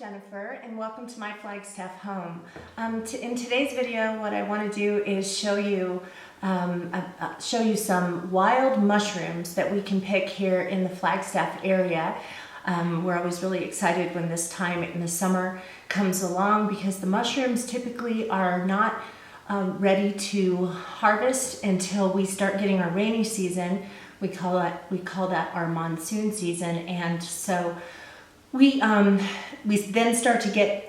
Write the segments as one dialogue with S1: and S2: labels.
S1: Jennifer, and welcome to my Flagstaff home. In today's video, what I want to do is show you some wild mushrooms that we can pick here in the Flagstaff area. We're always really excited when this time in the summer comes along because the mushrooms typically are not ready to harvest until we start getting our rainy season. We call that our monsoon season, and so we then start to get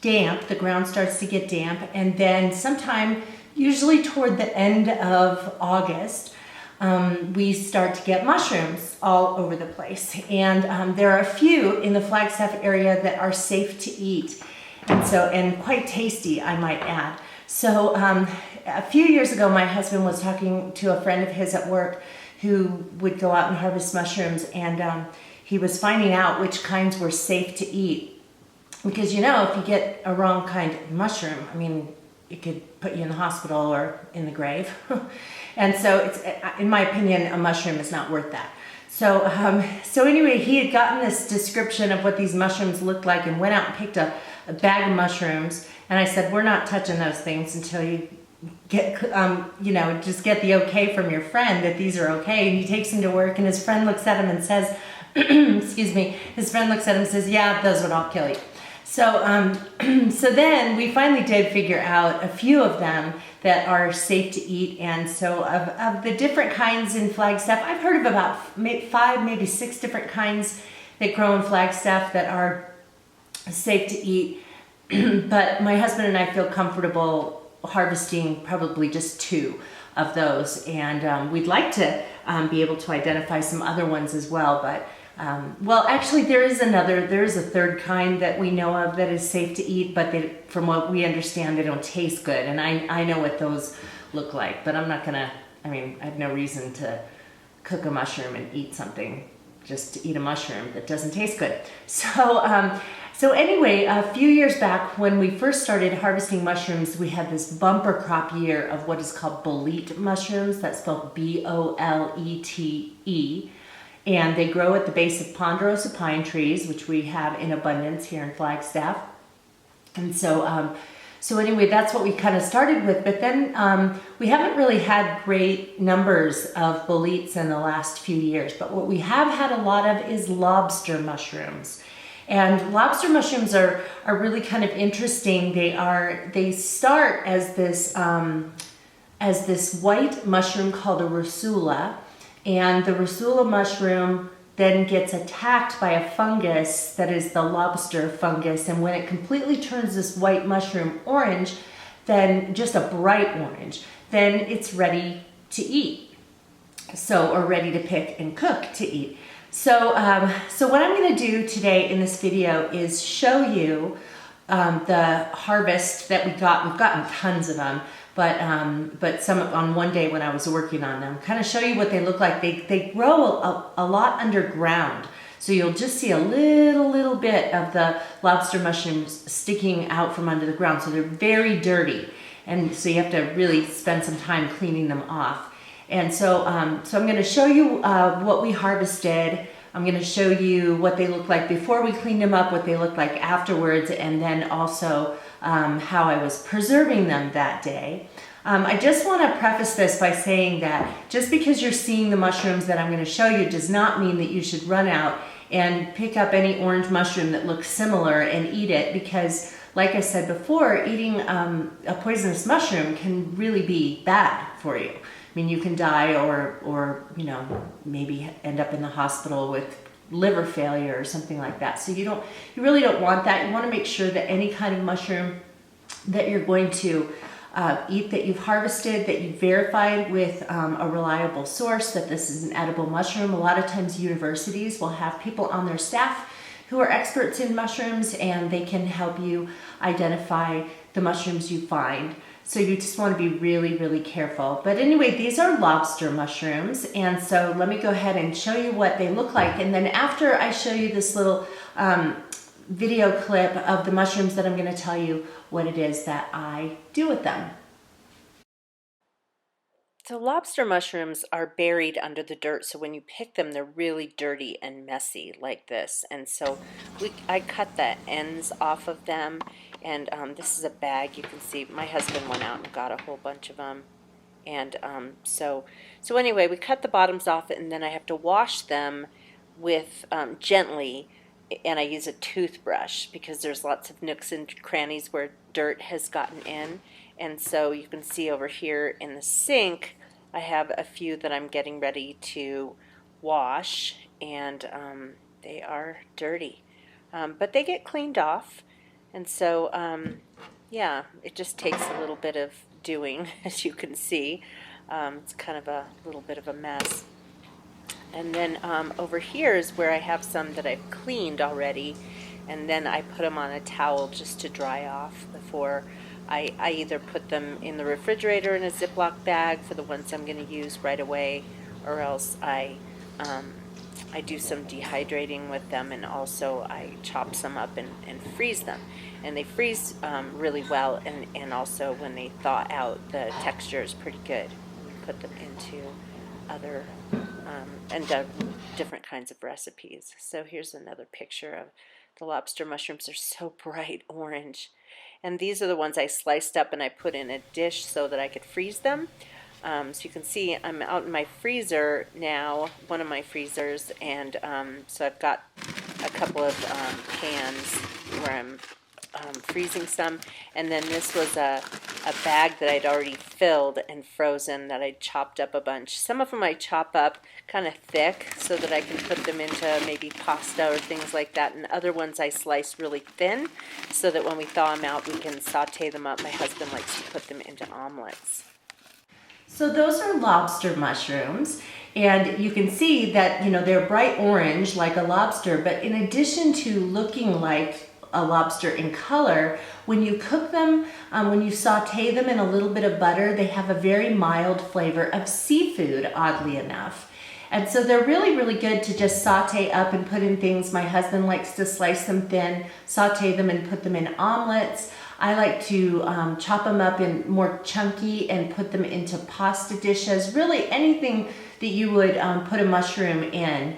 S1: damp. The ground starts to get damp, and then sometime, usually toward the end of August, we start to get mushrooms all over the place. And there are a few in the Flagstaff area that are safe to eat, and quite tasty, I might add. So a few years ago, my husband was talking to a friend of his at work who would go out and harvest mushrooms, and he was finding out which kinds were safe to eat. Because, you know, if you get a wrong kind of mushroom, I mean, it could put you in the hospital or in the grave. And so, in my opinion, a mushroom is not worth that. So anyway, he had gotten this description of what these mushrooms looked like and went out and picked a bag of mushrooms. And I said, we're not touching those things until you get, just get the okay from your friend that these are okay. And he takes them to work, and his friend looks at him and says, excuse me, his friend looks at him and says, yeah, those would all kill you. So, so then we finally did figure out a few of them that are safe to eat. And so of the different kinds in Flagstaff, I've heard of about 5, maybe 6 different kinds that grow in Flagstaff that are safe to eat. But my husband and I feel comfortable harvesting probably just 2 of those. And we'd like to be able to identify some other ones as well. But well, actually, there is a third kind that we know of that is safe to eat, but from what we understand, they don't taste good. And I know what those look like, but I'm not gonna, I have no reason to cook a mushroom and eat something, just to eat a mushroom that doesn't taste good. So anyway, a few years back when we first started harvesting mushrooms, we had this bumper crop year of what is called bolete mushrooms. That's spelled B-O-L-E-T-E. And they grow at the base of ponderosa pine trees, which we have in abundance here in Flagstaff. And so, so anyway, that's what we kind of started with. But then we haven't really had great numbers of boletes in the last few years. But what we have had a lot of is lobster mushrooms. And lobster mushrooms are really kind of interesting. They start as this white mushroom called a rusula. And the rusula mushroom then gets attacked by a fungus that is the lobster fungus. And when it completely turns this white mushroom orange, then just a bright orange, then it's ready to eat. Or ready to pick and cook to eat. So what I'm going to do today in this video is show you the harvest that we got. We've gotten tons of them. But some on one day when I was working on them, kind of show you what they look like. They grow a lot underground. So you'll just see a little bit of the lobster mushrooms sticking out from under the ground. So they're very dirty. And so you have to really spend some time cleaning them off. And so, so I'm going to show you what we harvested. I'm going to show you what they look like before we cleaned them up, what they look like afterwards, and then also how I was preserving them that day. I just want to preface this by saying that just because you're seeing the mushrooms that I'm going to show you does not mean that you should run out and pick up any orange mushroom that looks similar and eat it, because like I said before, eating a poisonous mushroom can really be bad for you. I mean, you can die or maybe end up in the hospital with liver failure or something like that. So you really don't want that. You want to make sure that any kind of mushroom that you're going to eat, that you've harvested, that you've verified with a reliable source that this is an edible mushroom. A lot of times universities will have people on their staff who are experts in mushrooms, and they can help you identify the mushrooms you find. So you just want to be really careful. But anyway, these are lobster mushrooms. And so let me go ahead and show you what they look like. And then after I show you this little video clip of the mushrooms, that I'm going to tell you what it is that I do with them.
S2: So lobster mushrooms are buried under the dirt, so when you pick them, they're really dirty and messy like this. And so I cut the ends off of them, and this is a bag. You can see my husband went out and got a whole bunch of them. And so anyway, we cut the bottoms off, and then I have to wash them with gently, and I use a toothbrush because there's lots of nooks and crannies where dirt has gotten in. And so you can see over here in the sink, I have a few that I'm getting ready to wash, and they are dirty. But they get cleaned off. And so, yeah, it just takes a little bit of doing, as you can see. It's kind of a little bit of a mess. And then over here is where I have some that I've cleaned already, and then I put them on a towel just to dry off before I either put them in the refrigerator in a Ziploc bag for the ones I'm going to use right away, or else I do some dehydrating with them, and also I chop some up and freeze them. And they freeze really well, and also when they thaw out, the texture is pretty good. We put them into other and different kinds of recipes. So here's another picture of the lobster mushrooms. They're so bright orange. And these are the ones I sliced up and I put in a dish so that I could freeze them. So you can see I'm out in my freezer now, one of my freezers, and so I've got a couple of pans where I'm freezing some, and then this was a bag that I'd already filled and frozen that I chopped up a bunch. Some of them I chop up kind of thick so that I can put them into maybe pasta or things like that, and other ones I slice really thin so that when we thaw them out we can saute them up. My husband likes to put them into omelets.
S1: So those are lobster mushrooms, and you can see that, you know, they're bright orange like a lobster, but in addition to looking like a lobster in color, when you cook them, when you saute them in a little bit of butter, they have a very mild flavor of seafood, oddly enough. And so they're really, really good to just saute up and put in things. My husband likes to slice them thin, saute them and put them in omelets. I like to chop them up in more chunky and put them into pasta dishes. Really anything that you would put a mushroom in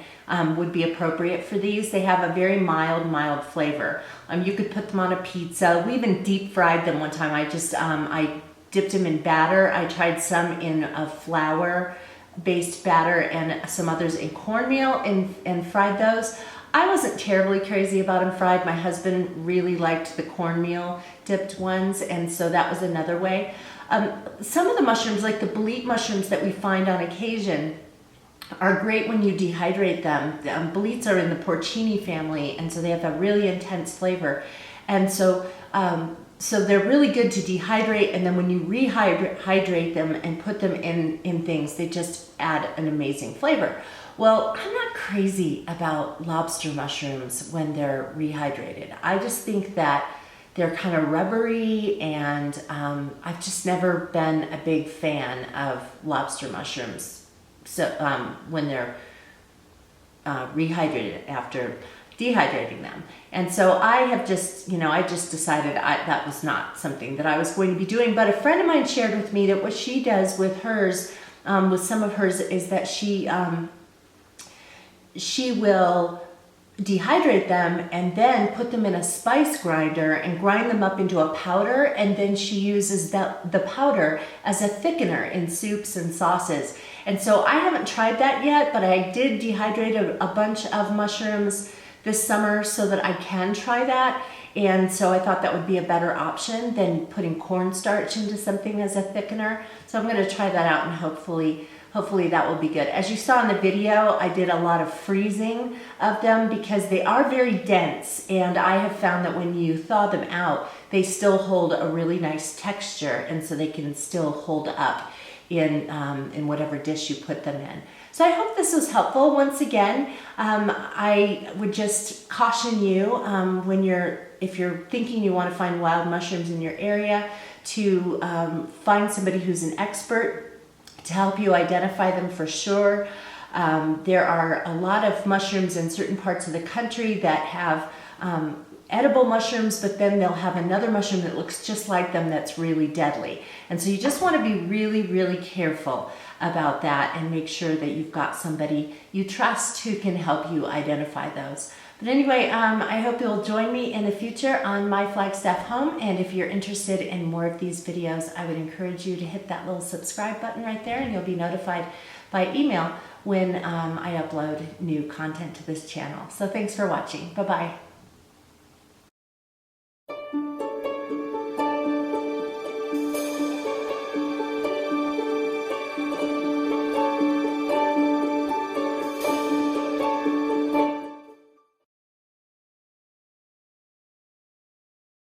S1: would be appropriate for these. They have a very mild flavor. You could put them on a pizza. We even deep fried them one time. I dipped them in batter. I tried some in a flour based batter and some others in cornmeal and fried those. I wasn't terribly crazy about them fried. My husband really liked the cornmeal dipped ones, and so that was another way. Some of the mushrooms, like the bolete mushrooms that we find on occasion, are great when you dehydrate them. Boletes are in the porcini family, and so they have a really intense flavor. And so they're really good to dehydrate, and then when you rehydrate them and put them in things, they just add an amazing flavor. Well, I'm not crazy about lobster mushrooms when they're rehydrated. I just think that they're kind of rubbery, and I've just never been a big fan of lobster mushrooms. So when they're rehydrated after dehydrating them. And so I have just, I just decided that was not something that I was going to be doing. But a friend of mine shared with me that what she does with hers, with some of hers, is that she will dehydrate them and then put them in a spice grinder and grind them up into a powder, and then she uses the powder as a thickener in soups and sauces. And so I haven't tried that yet, but I did dehydrate a bunch of mushrooms this summer so that I can try that. And so I thought that would be a better option than putting cornstarch into something as a thickener. So I'm going to try that out, and hopefully that will be good. As you saw in the video, I did a lot of freezing of them because they are very dense, and I have found that when you thaw them out, they still hold a really nice texture, and so they can still hold up in whatever dish you put them in. So I hope this was helpful. Once again, I would just caution you if you're thinking you want to find wild mushrooms in your area, to find somebody who's an expert to help you identify them for sure. There are a lot of mushrooms in certain parts of the country that have edible mushrooms, but then they'll have another mushroom that looks just like them that's really deadly. And so you just want to be really, really careful about that and make sure that you've got somebody you trust who can help you identify those. But anyway, I hope you'll join me in the future on my Flagstaff home. And if you're interested in more of these videos, I would encourage you to hit that little subscribe button right there, and you'll be notified by email when I upload new content to this channel. So thanks for watching. Bye-bye.